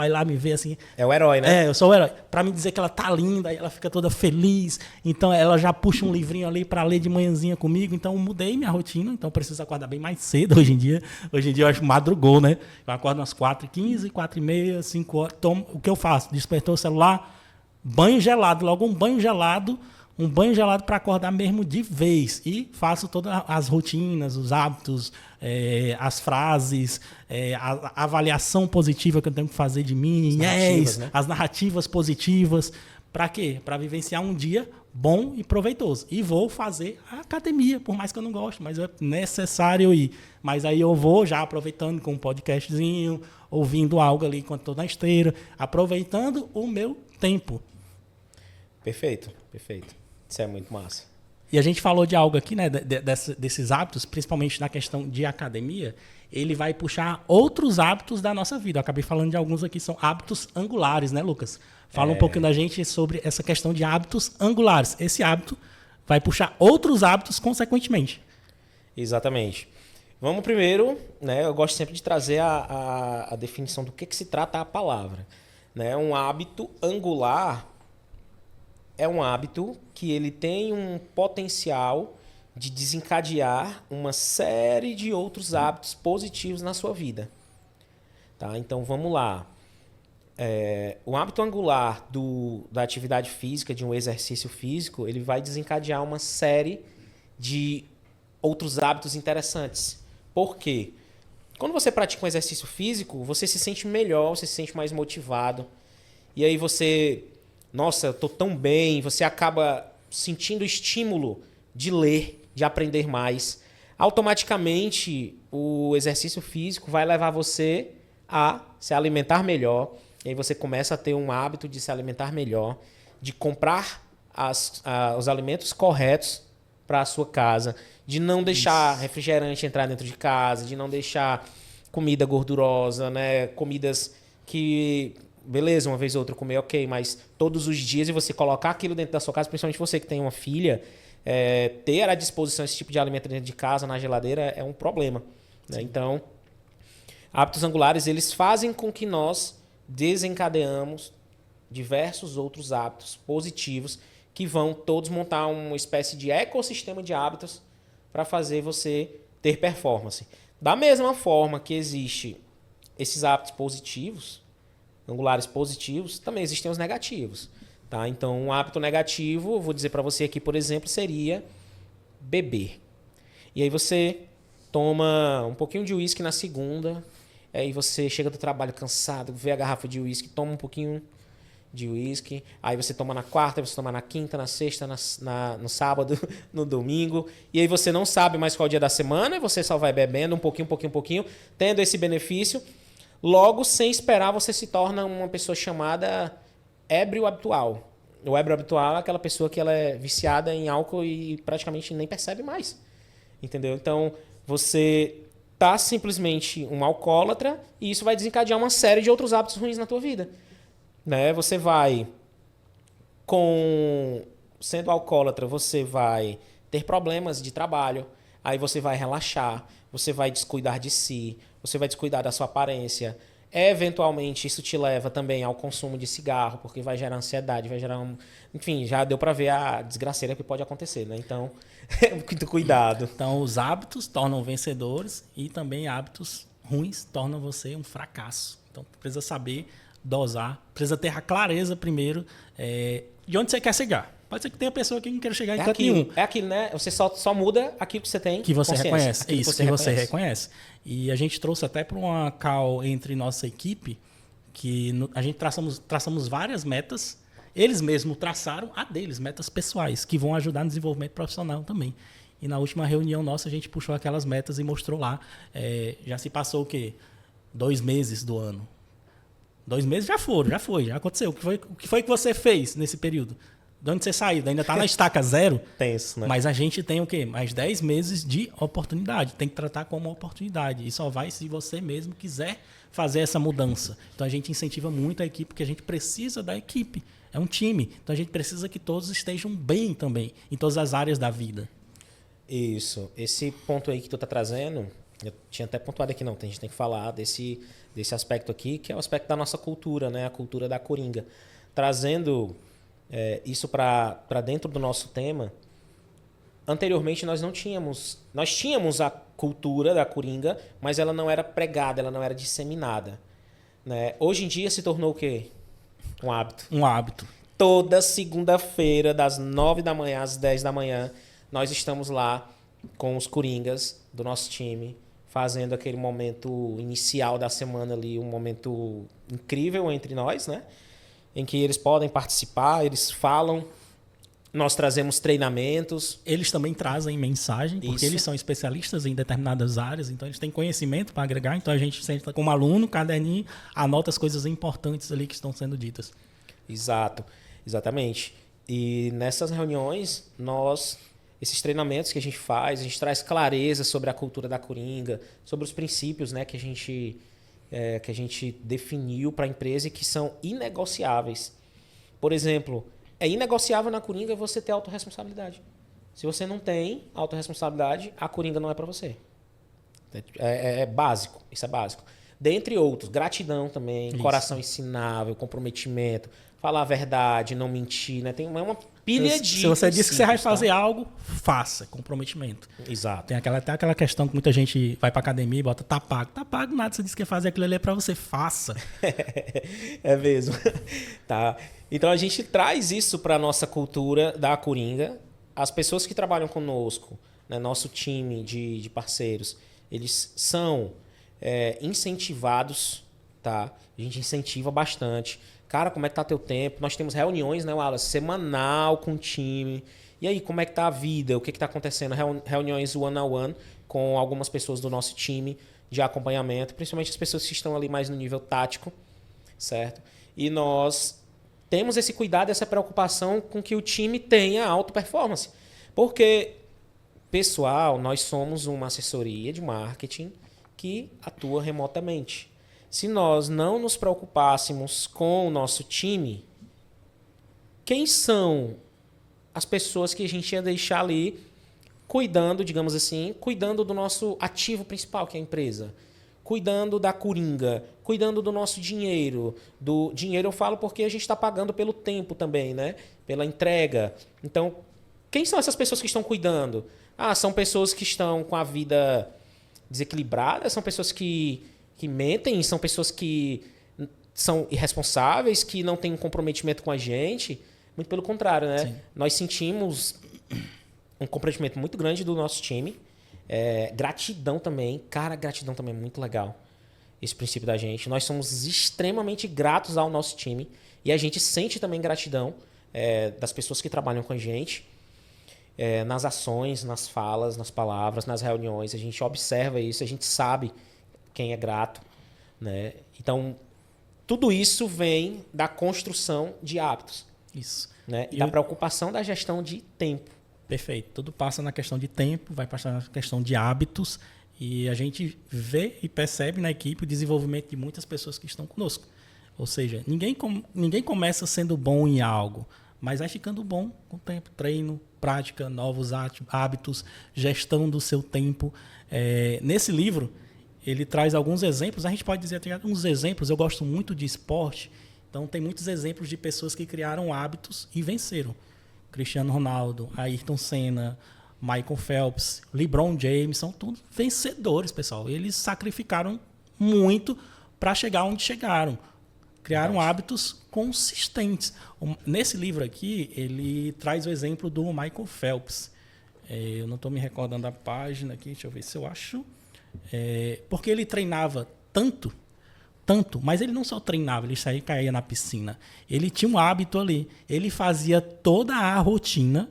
lá me ver assim. É o herói, né? Eu sou o herói. Para me dizer que ela tá linda, aí ela fica toda feliz. Então, ela já puxa um livrinho ali para ler de manhãzinha comigo. Então, eu mudei minha rotina. Então, eu preciso acordar bem mais cedo hoje em dia. Hoje em dia, eu acho madrugou, né? Eu acordo umas 4h15, 4h30, 5 horas. Então, o que eu faço? Despertou o celular, banho gelado. Logo um banho gelado para acordar mesmo de vez. E faço todas as rotinas, os hábitos, as frases, a avaliação positiva que eu tenho que fazer de mim, as narrativas, né? As narrativas positivas. Para quê? Para vivenciar um dia bom e proveitoso. E vou fazer a academia, por mais que eu não goste, mas é necessário ir. Mas aí eu vou já aproveitando com um podcastzinho, ouvindo algo ali enquanto estou na esteira, aproveitando o meu tempo. Perfeito. Isso é muito massa. E a gente falou de algo aqui, né, desses hábitos, principalmente na questão de academia, ele vai puxar outros hábitos da nossa vida. Eu acabei falando de alguns aqui, são hábitos angulares, né, Lucas? Fala um pouquinho da gente sobre essa questão de hábitos angulares. Esse hábito vai puxar outros hábitos consequentemente. Exatamente. Vamos primeiro, né? Eu gosto sempre de trazer a definição do que se trata a palavra. Né? Um hábito angular é um hábito que ele tem um potencial de desencadear uma série de outros hábitos positivos na sua vida. Tá? Então vamos lá. O hábito angular da atividade física, de um exercício físico, ele vai desencadear uma série de outros hábitos interessantes. Por quê? Quando você pratica um exercício físico, você se sente melhor, você se sente mais motivado. E aí você, nossa, eu tô tão bem, você acaba sentindo estímulo de ler, de aprender mais. Automaticamente, o exercício físico vai levar você a se alimentar melhor. E aí você começa a ter um hábito de se alimentar melhor, de comprar os alimentos corretos para a sua casa, de não deixar refrigerante entrar dentro de casa, de não deixar comida gordurosa, né? Comidas que, beleza, uma vez ou outra comer, ok, mas todos os dias, e você colocar aquilo dentro da sua casa, principalmente você que tem uma filha, ter à disposição esse tipo de alimento dentro de casa, na geladeira, é um problema. Né? Então, hábitos angulares, eles fazem com que nós desencadeamos diversos outros hábitos positivos que vão todos montar uma espécie de ecossistema de hábitos para fazer você ter performance. Da mesma forma que existe esses hábitos positivos, angulares positivos, também existem os negativos. Tá? Então, um hábito negativo, vou dizer para você aqui, por exemplo, seria beber. E aí você toma um pouquinho de uísque na segunda, aí você chega do trabalho cansado, vê a garrafa de uísque, toma um pouquinho de uísque, aí você toma na quarta, você toma na quinta, na sexta, no sábado, no domingo, e aí você não sabe mais qual dia da semana, e você só vai bebendo um pouquinho, tendo esse benefício. Logo, sem esperar, você se torna uma pessoa chamada ébrio habitual. O ébrio habitual é aquela pessoa que ela é viciada em álcool e praticamente nem percebe mais. Entendeu? Então, você tá simplesmente um alcoólatra e isso vai desencadear uma série de outros hábitos ruins na tua vida. Né? Você vai, sendo alcoólatra, você vai ter problemas de trabalho, aí você vai relaxar, você vai descuidar de si, você vai descuidar da sua aparência. Eventualmente, isso te leva também ao consumo de cigarro, porque vai gerar ansiedade, vai gerar Enfim, já deu para ver a desgraceira que pode acontecer, né? Então, muito cuidado. Então, os hábitos tornam vencedores e também hábitos ruins tornam você um fracasso. Então, precisa saber dosar, precisa ter a clareza primeiro de onde você quer chegar. Pode ser que tenha pessoa que não queira chegar em canto nenhum. É aquilo, né? Você só muda aquilo que você tem. Que você reconhece. Isso, que você reconhece. E a gente trouxe até para uma call entre nossa equipe, que a gente traçamos várias metas. Eles mesmos traçaram a deles, metas pessoais, que vão ajudar no desenvolvimento profissional também. E na última reunião nossa, a gente puxou aquelas metas e mostrou lá. Já se passou o quê? 2 meses do ano. 2 meses já já aconteceu. O que foi que você fez nesse período? De onde você saiu? Ainda está na estaca 0? Tenso, né? Mas a gente tem o quê? Mais 10 meses de oportunidade. Tem que tratar como oportunidade. E só vai se você mesmo quiser fazer essa mudança. Então a gente incentiva muito a equipe, porque a gente precisa da equipe. É um time. Então a gente precisa que todos estejam bem também, em todas as áreas da vida. Isso. Esse ponto aí que tu tá trazendo, eu tinha até pontuado aqui, não, a gente tem que falar desse aspecto aqui, que é o aspecto da nossa cultura, né? A cultura da Coringa. Trazendo isso para dentro do nosso tema, anteriormente nós tínhamos a cultura da Coringa, mas ela não era pregada, ela não era disseminada. Né? Hoje em dia se tornou o quê? Um hábito. Um hábito. Toda segunda-feira, das 9 da manhã às 10 da manhã, nós estamos lá com os Coringas do nosso time, fazendo aquele momento inicial da semana ali, um momento incrível entre nós, né? Em que eles podem participar, eles falam Nós trazemos treinamentos. Eles também trazem mensagem, porque Isso. eles são especialistas em determinadas áreas, então eles têm conhecimento para agregar. Então a gente senta como aluno, caderninho, anota as coisas importantes ali que estão sendo ditas. Exato, exatamente. E nessas reuniões, esses treinamentos que a gente traz clareza sobre a cultura da Coringa, sobre os princípios, né, que a gente definiu para a empresa e que são inegociáveis. Por exemplo, é inegociável na Coringa você ter autorresponsabilidade. Se você não tem autorresponsabilidade, a Coringa não é para você. É básico, isso é básico. Dentre outros, gratidão também, isso. Coração ensinável, comprometimento, falar a verdade, não mentir, né? Tem uma pilha de... Se você disse que você vai fazer algo, faça, comprometimento. Exato. Tem até aquela questão que muita gente vai pra academia e bota, tá pago. Tá pago nada, você disse que ia fazer aquilo ali é pra você, faça. É mesmo. Tá. Então a gente traz isso pra nossa cultura da Coringa. As pessoas que trabalham conosco, né, nosso time de parceiros, eles são incentivados, tá? A gente incentiva bastante. Cara, como é que tá teu tempo? Nós temos reuniões, né, Wallace, semanal com o time. E aí, como é que tá a vida? O que tá acontecendo? Reuniões one-on-one com algumas pessoas do nosso time de acompanhamento, principalmente as pessoas que estão ali mais no nível tático, certo? E nós temos esse cuidado, essa preocupação com que o time tenha alta performance. Porque, pessoal, nós somos uma assessoria de marketing que atua remotamente. Se nós não nos preocupássemos com o nosso time, quem são as pessoas que a gente ia deixar ali cuidando, digamos assim, cuidando do nosso ativo principal, que é a empresa? Cuidando da Coringa, cuidando do nosso dinheiro. Do dinheiro eu falo porque a gente está pagando pelo tempo também, né? Pela entrega. Então, quem são essas pessoas que estão cuidando? São pessoas que estão com a vida desequilibrada, são pessoas que mentem, são pessoas que são irresponsáveis, que não têm um comprometimento com a gente. Muito pelo contrário, né? Sim. Nós sentimos um comprometimento muito grande do nosso time. Gratidão também. Cara, gratidão também é muito legal. Esse princípio da gente. Nós somos extremamente gratos ao nosso time. E a gente sente também gratidão das pessoas que trabalham com a gente. Nas ações, nas falas, nas palavras, nas reuniões. A gente observa isso, a gente sabe quem é grato, né? Então, tudo isso vem da construção de hábitos. Isso. Né? E da preocupação da gestão de tempo. Perfeito. Tudo passa na questão de tempo, vai passar na questão de hábitos, e a gente vê e percebe na equipe o desenvolvimento de muitas pessoas que estão conosco. Ou seja, ninguém começa sendo bom em algo, mas vai ficando bom com o tempo. Treino, prática, novos hábitos, gestão do seu tempo. Nesse livro, ele traz alguns exemplos. A gente pode dizer até uns exemplos. Eu gosto muito de esporte, então tem muitos exemplos de pessoas que criaram hábitos e venceram. Cristiano Ronaldo, Ayrton Senna, Michael Phelps, LeBron James, são todos vencedores, pessoal. Eles sacrificaram muito para chegar onde chegaram. Criaram hábitos consistentes. Nesse livro aqui, ele traz o exemplo do Michael Phelps. Eu não estou me recordando da página aqui, deixa eu ver se eu acho. Porque ele treinava tanto, mas ele não só treinava, ele saía e caía na piscina. Ele tinha um hábito ali. Ele fazia toda a rotina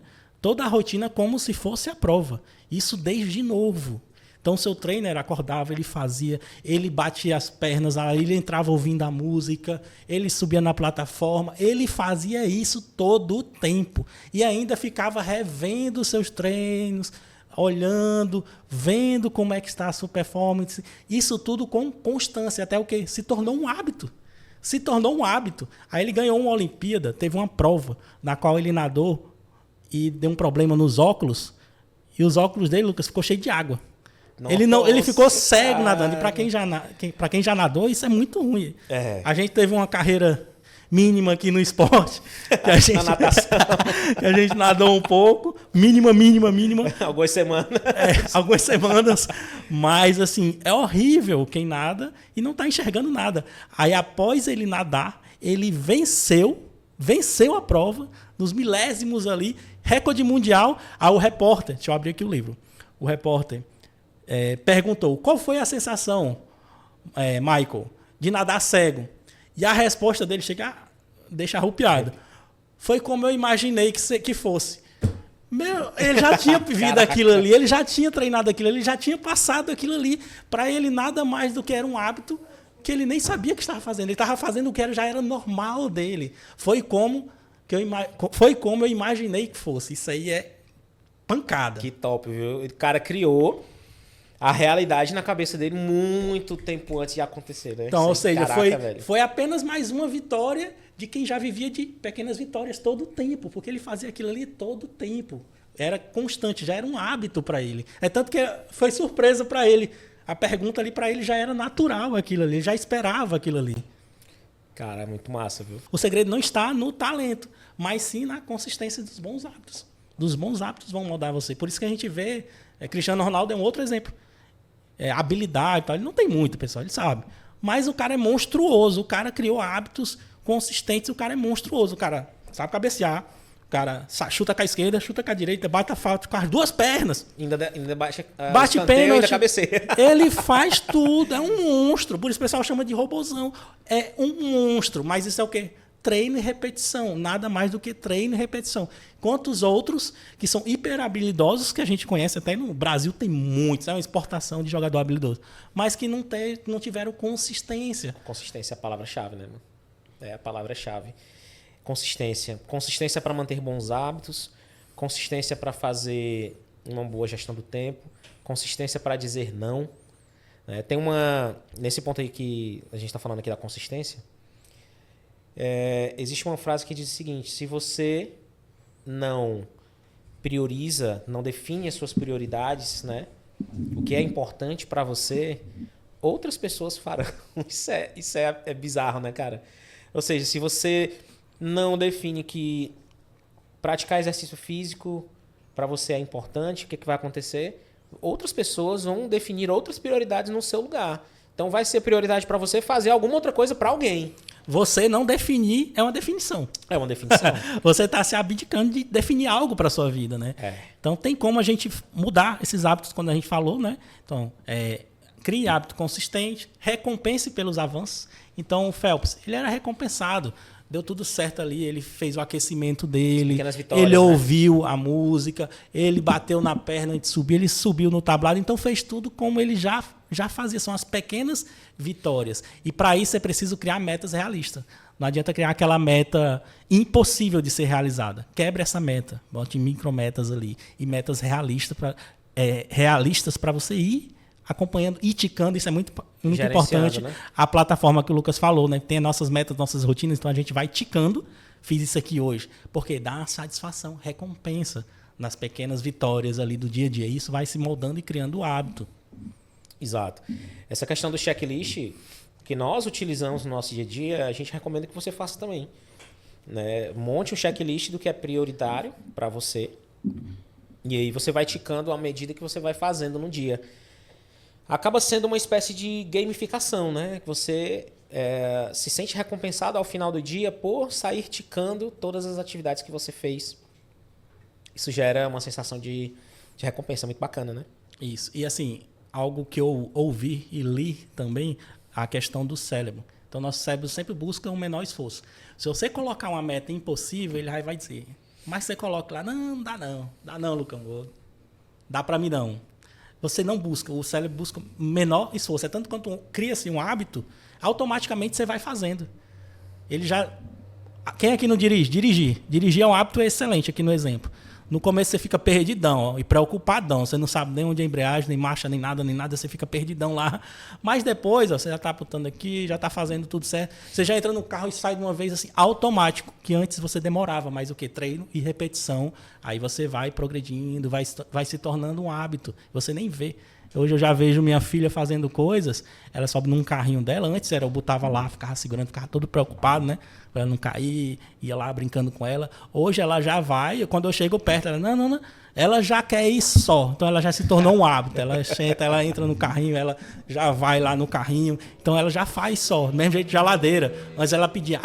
como se fosse a prova. Isso desde novo. Então, seu trainer acordava, ele fazia, ele batia as pernas, aí ele entrava ouvindo a música, ele subia na plataforma, ele fazia isso todo o tempo. E ainda ficava revendo seus treinos, olhando, vendo como é que está a sua performance. Isso tudo com constância, até o quê? Se tornou um hábito. Aí ele ganhou uma Olimpíada, teve uma prova na qual ele nadou e deu um problema nos óculos, e os óculos dele, Lucas, ficou cheio de água. Ele ficou cego nadando. E para quem já nadou, isso é muito ruim. A gente teve uma carreira mínima aqui no esporte, que a gente, na natação. que a gente nadou um pouco, mínima. Algumas semanas. Algumas semanas, mas assim, é horrível quem nada e não está enxergando nada. Aí após ele nadar, ele venceu a prova, nos milésimos ali, recorde mundial. Aí o repórter, deixa eu abrir aqui o livro, o repórter perguntou, qual foi a sensação, Michael, de nadar cego? E a resposta dele deixa arrupiado. foi como eu imaginei que fosse. Ele já tinha vivido aquilo ali, ele já tinha treinado aquilo ali, ele já tinha passado aquilo ali. Para ele, nada mais do que era um hábito que ele nem sabia que estava fazendo. Ele estava fazendo o que já era normal dele. Foi como eu imaginei que fosse. Isso aí é pancada. Que top, viu? O cara criou a realidade na cabeça dele muito tempo antes de acontecer, né? Então, ou seja, foi apenas mais uma vitória de quem já vivia de pequenas vitórias todo o tempo, porque ele fazia aquilo ali todo o tempo. Era constante, já era um hábito para ele. É tanto que foi surpresa para ele. A pergunta ali para ele já era natural aquilo ali, ele já esperava aquilo ali. Cara, é muito massa, viu? O segredo não está no talento, mas sim na consistência dos bons hábitos. Dos bons hábitos vão moldar você. Por isso que a gente vê, Cristiano Ronaldo é um outro exemplo. Habilidade, ele não tem muito, pessoal, ele sabe. Mas o cara é monstruoso, o cara criou hábitos consistentes, o cara é monstruoso, o cara sabe cabecear, o cara chuta com a esquerda, chuta com a direita, bate a falta com as duas pernas. Ainda bate pênalti, ainda cabeceia. Ele faz tudo, é um monstro, por isso o pessoal chama de robozão. É um monstro, mas isso é o quê? Treino e repetição, nada mais do que treino e repetição. Quantos outros que são hiper habilidosos, que a gente conhece, até no Brasil tem muitos, é uma exportação de jogador habilidoso, mas que não tiveram consistência. Consistência é a palavra-chave, né? É a palavra-chave. Consistência. Consistência para manter bons hábitos, consistência para fazer uma boa gestão do tempo, consistência para dizer não. Tem nesse ponto aí que a gente está falando aqui da consistência, existe uma frase que diz o seguinte: se você não prioriza, não define as suas prioridades, né, o que é importante para você, outras pessoas farão. Isso é bizarro, né, cara? Ou seja, se você não define que praticar exercício físico para você é importante, o que vai acontecer? Outras pessoas vão definir outras prioridades no seu lugar. Então vai ser prioridade para você fazer alguma outra coisa para alguém. Você não definir é uma definição. É uma definição. Você está se abdicando de definir algo para a sua vida, né? Então tem como a gente mudar esses hábitos quando a gente falou, né? Então, crie hábito consistente, recompense pelos avanços. Então o Phelps, ele era recompensado. Deu tudo certo ali, ele fez o aquecimento dele, ele ouviu a música, ele bateu na perna antes de subir, ele subiu no tablado, então fez tudo como ele já fazia, são as pequenas vitórias. E para isso é preciso criar metas realistas. Não adianta criar aquela meta impossível de ser realizada. Quebre essa meta, bote micrometas ali e metas realistas para você ir acompanhando e ticando, isso é muito importante. Né? A plataforma que o Lucas falou, né? Tem as nossas metas, nossas rotinas, então a gente vai ticando. Fiz isso aqui hoje. Porque dá uma satisfação, recompensa nas pequenas vitórias ali do dia a dia. Isso vai se moldando e criando o hábito. Exato. Essa questão do checklist que nós utilizamos no nosso dia a dia, a gente recomenda que você faça também. Né? Monte um checklist do que é prioritário para você. E aí você vai ticando à medida que você vai fazendo no dia. Acaba sendo uma espécie de gamificação, né? Você se sente recompensado ao final do dia por sair ticando todas as atividades que você fez. Isso gera uma sensação de recompensa muito bacana, né? Isso. E assim, algo que eu ouvi e li também, a questão do cérebro. Então, nosso cérebro sempre busca um menor esforço. Se você colocar uma meta impossível, ele vai dizer. Mas você coloca lá, não, dá não, Lucão, dá para mim não. Você não busca, o cérebro busca menor esforço. É tanto quanto cria-se um hábito, automaticamente você vai fazendo. Ele já... Quem aqui não dirige? Dirigir é um hábito excelente aqui no exemplo. No começo você fica perdidão e preocupadão. Você não sabe nem onde é a embreagem, nem marcha, nem nada. Você fica perdidão lá. Mas depois você já está apontando aqui, já está fazendo tudo certo. Você já entra no carro e sai de uma vez assim, automático. Que antes você demorava. Mas o quê? Treino e repetição. Aí você vai progredindo, vai se tornando um hábito. Você nem vê. Hoje eu já vejo minha filha fazendo coisas, ela sobe num carrinho dela, antes eu botava lá, ficava segurando, ficava todo preocupado, né? Pra ela não cair, ia lá brincando com ela. Hoje ela já vai, quando eu chego perto, ela, não, ela já quer ir só, então ela já se tornou um hábito, ela senta, ela entra no carrinho, ela já vai lá no carrinho, então ela já faz só, do mesmo jeito de geladeira. Antes ela pedia,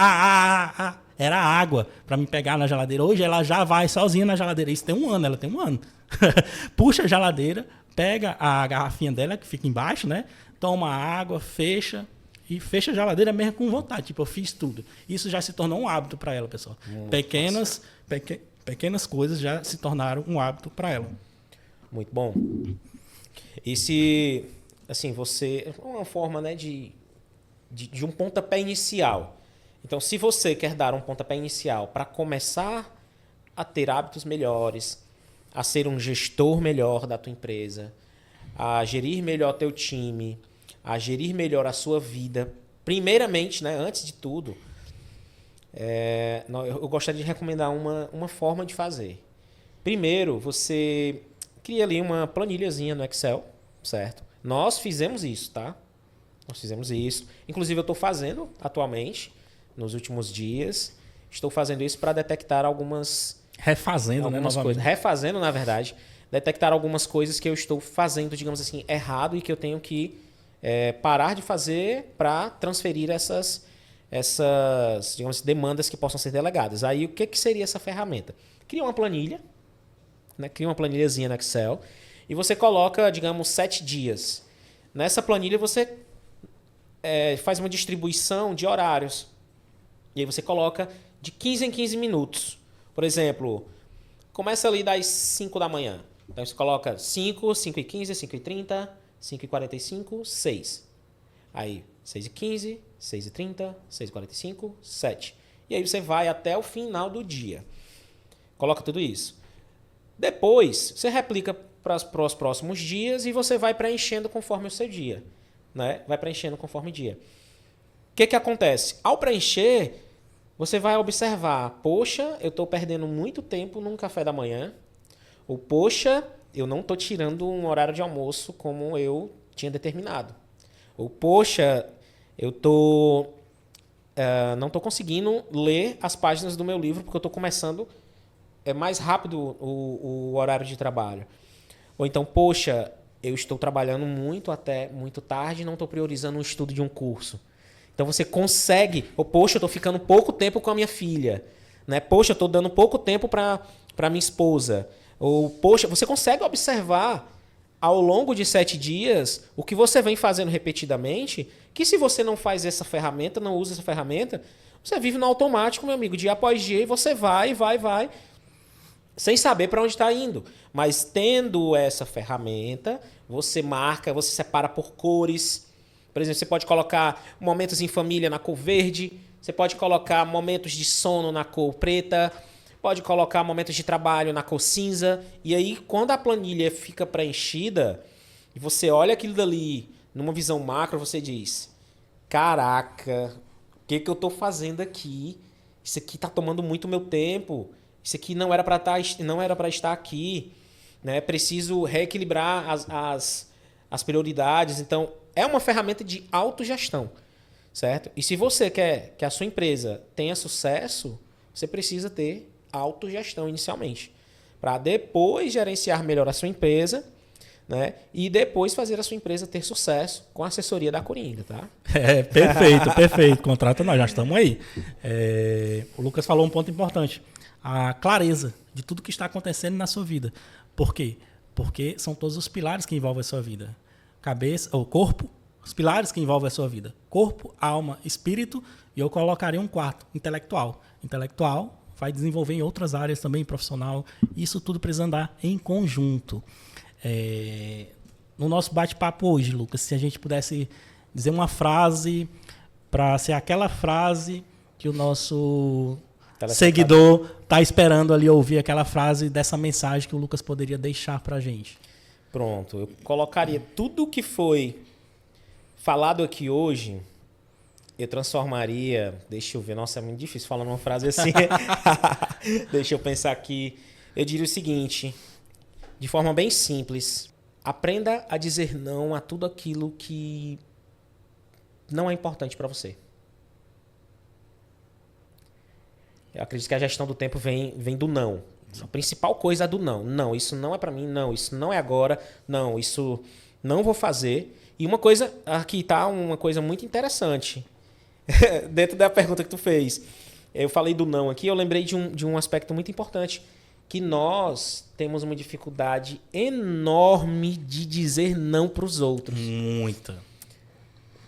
era água para me pegar na geladeira. Hoje ela já vai sozinha na geladeira, isso tem um ano, ela tem um ano. Puxa a geladeira, pega a garrafinha dela, que fica embaixo, né? Toma água, fecha e fecha a geladeira mesmo com vontade. Tipo, eu fiz tudo. Isso já se tornou um hábito para ela, pessoal. Pequenas coisas já se tornaram um hábito para ela. Muito bom. E se, assim, você... Uma forma, né, de um pontapé inicial. Então, se você quer dar um pontapé inicial para começar a ter hábitos melhores, a ser um gestor melhor da tua empresa, a gerir melhor teu time, a gerir melhor a sua vida, primeiramente, né, antes de tudo, eu gostaria de recomendar uma forma de fazer. Primeiro, você cria ali uma planilhazinha no Excel, certo? Nós fizemos isso, tá? Nós fizemos isso. Inclusive, eu estou fazendo atualmente, nos últimos dias. Estou fazendo isso para detectar algumas coisas. Refazendo, na verdade. Detectar algumas coisas que eu estou fazendo, digamos assim, errado e que eu tenho que parar de fazer para transferir essas digamos assim, demandas que possam ser delegadas. Aí, o que seria essa ferramenta? Cria uma planilha, né? Cria uma planilhazinha no Excel e você coloca, digamos, 7 dias. Nessa planilha, você faz uma distribuição de horários. E aí você coloca de 15 em 15 minutos. Por exemplo, começa ali das 5 da manhã. Então você coloca 5, 5 e 15, 5 e 30, 5 e 45, 6. Aí 6 e 15, 6 e 30, 6 e 45, 7. E aí você vai até o final do dia. Coloca tudo isso. Depois, você replica para os próximos dias e você vai preenchendo conforme o seu dia. Né? Vai preenchendo conforme o dia. O que acontece? Ao preencher, você vai observar, poxa, eu estou perdendo muito tempo num café da manhã, ou poxa, eu não estou tirando um horário de almoço como eu tinha determinado, ou poxa, eu não estou conseguindo ler as páginas do meu livro porque eu estou começando mais rápido o horário de trabalho. Ou então, poxa, eu estou trabalhando muito até muito tarde e não estou priorizando o estudo de um curso. Então você consegue, poxa, eu estou ficando pouco tempo com a minha filha, né? Poxa, eu estou dando pouco tempo para minha esposa. Ou, poxa, você consegue observar ao longo de 7 dias o que você vem fazendo repetidamente, que se você não faz essa ferramenta, não usa essa ferramenta, você vive no automático, meu amigo, dia após dia, e você vai, sem saber para onde está indo. Mas tendo essa ferramenta, você marca, você separa por cores. Por exemplo, você pode colocar momentos em família na cor verde, você pode colocar momentos de sono na cor preta, pode colocar momentos de trabalho na cor cinza. E aí, quando a planilha fica preenchida, e você olha aquilo dali numa visão macro, você diz, caraca, o que eu estou fazendo aqui? Isso aqui está tomando muito meu tempo. Isso aqui não era para estar aqui. Né? Preciso reequilibrar as prioridades. Então, é uma ferramenta de autogestão, certo? E se você quer que a sua empresa tenha sucesso, você precisa ter autogestão inicialmente, para depois gerenciar melhor a sua empresa, né? E depois fazer a sua empresa ter sucesso com a assessoria da Coringa, tá? Perfeito. Contrata nós, já estamos aí. O Lucas falou um ponto importante. A clareza de tudo que está acontecendo na sua vida. Por quê? Porque são todos os pilares que envolvem a sua vida. Cabeça, ou corpo, os pilares que envolvem a sua vida. Corpo, alma, espírito, e eu colocaria um quarto, intelectual. Intelectual vai desenvolver em outras áreas também, profissional. Isso tudo precisa andar em conjunto. No nosso bate-papo hoje, Lucas, se a gente pudesse dizer uma frase para ser aquela frase que o nosso seguidor está esperando ali ouvir aquela frase dessa mensagem que o Lucas poderia deixar para a gente. Pronto, eu colocaria tudo que foi falado aqui hoje, eu transformaria... Deixa eu ver, nossa, é muito difícil falar uma frase assim. Deixa eu pensar aqui. Eu diria o seguinte, de forma bem simples, aprenda a dizer não a tudo aquilo que não é importante para você. Eu acredito que a gestão do tempo vem do não. A principal coisa é do não. Não, isso não é para mim. Não, isso não é agora. Não, isso não vou fazer. E uma coisa, aqui tá uma coisa muito interessante. Dentro da pergunta que tu fez. Eu falei do não aqui, eu lembrei de um aspecto muito importante. Que nós temos uma dificuldade enorme de dizer não para os outros. Muita.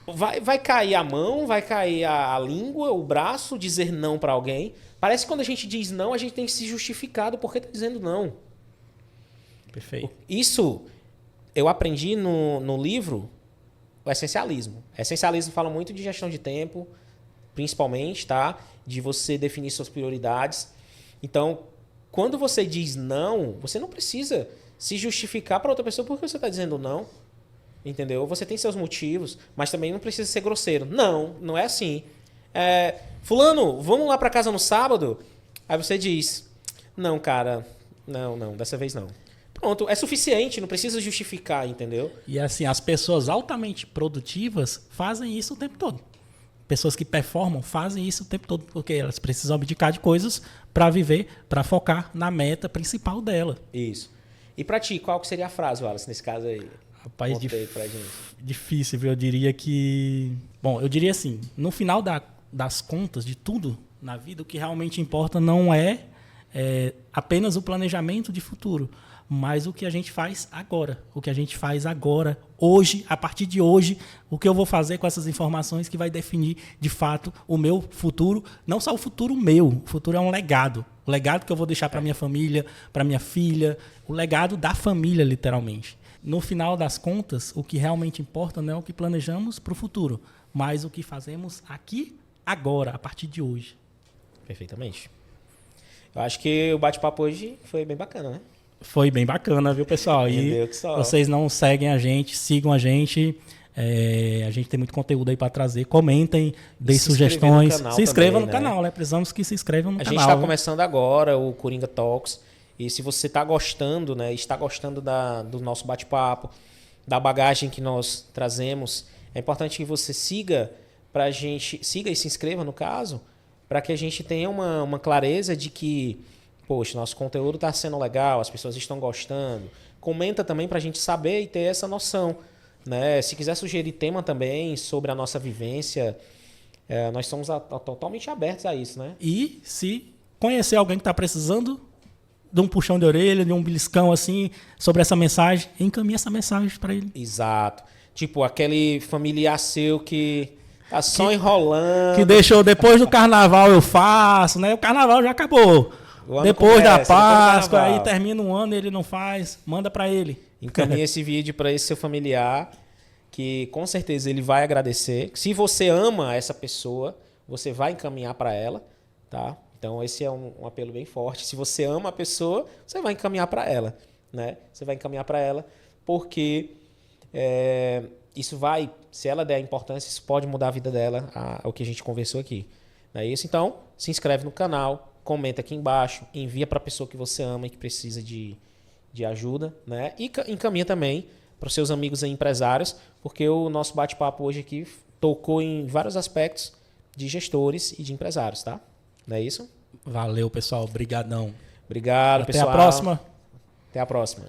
vai cair a mão, vai cair a língua, o braço, dizer não para alguém. Parece que quando a gente diz não, a gente tem que se justificar do porquê tá dizendo não. Perfeito. Isso eu aprendi no livro o Essencialismo. O Essencialismo fala muito de gestão de tempo, principalmente, tá? De você definir suas prioridades. Então, quando você diz não, você não precisa se justificar para outra pessoa porque você está dizendo não. Entendeu? Você tem seus motivos, mas também não precisa ser grosseiro. Não, não é assim. Fulano, vamos lá para casa no sábado? Aí você diz, não, cara, não, dessa vez não. Pronto, é suficiente, não precisa justificar, entendeu? E assim, as pessoas altamente produtivas fazem isso o tempo todo. Pessoas que performam fazem isso o tempo todo, porque elas precisam abdicar de coisas para viver, para focar na meta principal dela. Isso. E para ti, qual que seria a frase, Wallace, nesse caso aí? Rapaz, Pra gente. difícil, viu? Eu diria que... Bom, eu diria assim, no final das contas de tudo na vida, o que realmente importa não é apenas o planejamento de futuro, mas o que a gente faz agora. O que a gente faz agora, hoje, a partir de hoje, o que eu vou fazer com essas informações que vai definir, de fato, o meu futuro. Não só o futuro meu, o futuro é um legado. O legado que eu vou deixar para minha família, para minha filha, o legado da família, literalmente. No final das contas, o que realmente importa não é o que planejamos para o futuro, mas o que fazemos aqui, agora, a partir de hoje. Perfeitamente. Eu acho que o bate-papo hoje foi bem bacana, né? Foi bem bacana, viu, pessoal? E vocês não seguem a gente, sigam a gente. A gente tem muito conteúdo aí para trazer. Comentem, deem sugestões. Se inscrevam no canal, né? Precisamos que se inscrevam no canal. A gente está começando agora o Coringa Talks. E se você está gostando, né? Está gostando do nosso bate-papo, da bagagem que nós trazemos, é importante que você siga e se inscreva, no caso, para que a gente tenha uma clareza de que, poxa, nosso conteúdo está sendo legal, as pessoas estão gostando. Comenta também para a gente saber e ter essa noção, né? Se quiser sugerir tema também sobre a nossa vivência, nós somos totalmente abertos a isso, né? E se conhecer alguém que está precisando de um puxão de orelha, de um beliscão assim, sobre essa mensagem, encaminhe essa mensagem para ele. Exato. Tipo, aquele familiar seu que tá só enrolando. Que deixou, depois do carnaval eu faço, né? O carnaval já acabou. Depois da Páscoa, aí termina um ano e ele não faz, manda para ele. Encaminhe esse vídeo para esse seu familiar, que com certeza ele vai agradecer. Se você ama essa pessoa, você vai encaminhar para ela, tá? Então esse é um apelo bem forte. Se você ama a pessoa, você vai encaminhar para ela, né? Você vai encaminhar para ela, porque isso vai, se ela der importância, isso pode mudar a vida dela, o que a gente conversou aqui. Não é isso? Então, se inscreve no canal, comenta aqui embaixo, envia para a pessoa que você ama e que precisa de ajuda, né? E encaminha também para os seus amigos e empresários, porque o nosso bate-papo hoje aqui tocou em vários aspectos de gestores e de empresários, tá? Não é isso? Valeu, pessoal. Obrigadão. Obrigado, pessoal. Até a próxima. Até a próxima.